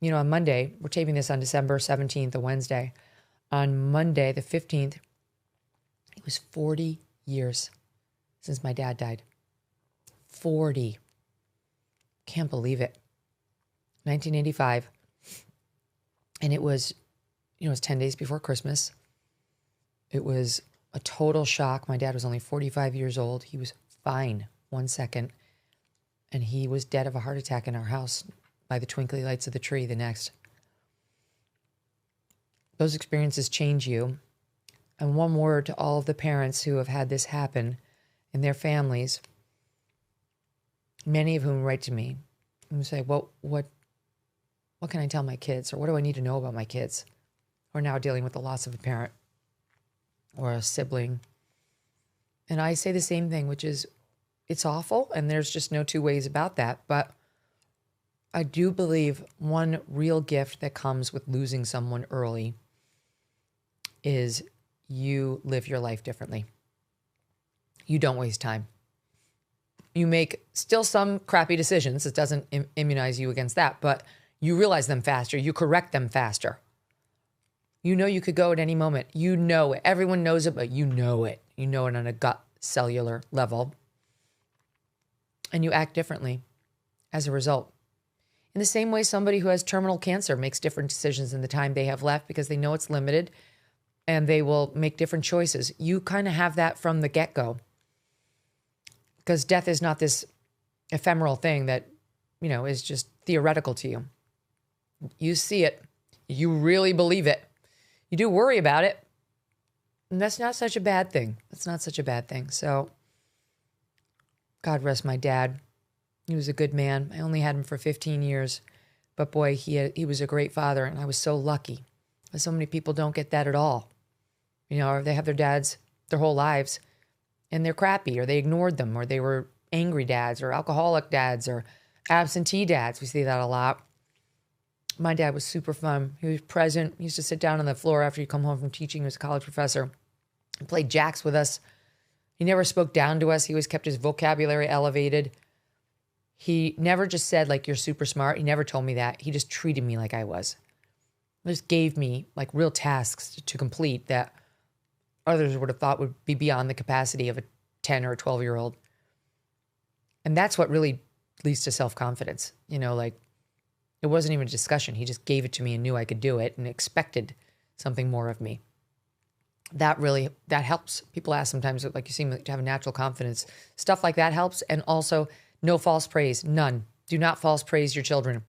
On Monday, we're taping this on December 17th, a Wednesday. On Monday, the 15th, it was 40 years since my dad died. 40. Can't believe it. 1985. And it was 10 days before Christmas. It was a total shock. My dad was only 45 years old. He was fine 1 second. And he was dead of a heart attack in our house by the twinkly lights of the tree the next. Those experiences change you. And one word to all of the parents who have had this happen in their families, many of whom write to me and say, well, what can I tell my kids? Or what do I need to know about my kids who are now dealing with the loss of a parent or a sibling? And I say the same thing, which is it's awful. And there's just no two ways about that. But I do believe one real gift that comes with losing someone early is you live your life differently. You don't waste time. You make still some crappy decisions. It doesn't immunize you against that, but you realize them faster. You correct them faster. You could go at any moment. You know it. Everyone knows it, but you know it. You know it on a gut cellular level. And you act differently as a result. In the same way, somebody who has terminal cancer makes different decisions in the time they have left because they know it's limited and they will make different choices. You kind of have that from the get-go because death is not this ephemeral thing that, is just theoretical to you. You see it. You really believe it. You do worry about it. And that's not such a bad thing. That's not such a bad thing. So God rest my dad. He was a good man. I only had him for 15 years. But boy, he was a great father. And I was so lucky. So many people don't get that at all. Or they have their dads their whole lives and they're crappy, or they ignored them, or they were angry dads or alcoholic dads or absentee dads. We see that a lot. My dad was super fun. He was present. He used to sit down on the floor after he'd come home from teaching. He was a college professor. He played jacks with us. He never spoke down to us. He always kept his vocabulary elevated. He never just said, like, you're super smart. He never told me that. He just treated me like I was. He just gave me, like, real tasks to complete that others would have thought would be beyond the capacity of a 10 or a 12-year-old. And that's what really leads to self-confidence. It wasn't even a discussion. He just gave it to me and knew I could do it and expected something more of me. That helps. People ask sometimes, like, you seem to have a natural confidence. Stuff like that helps. And also, no false praise. None. Do not false praise your children.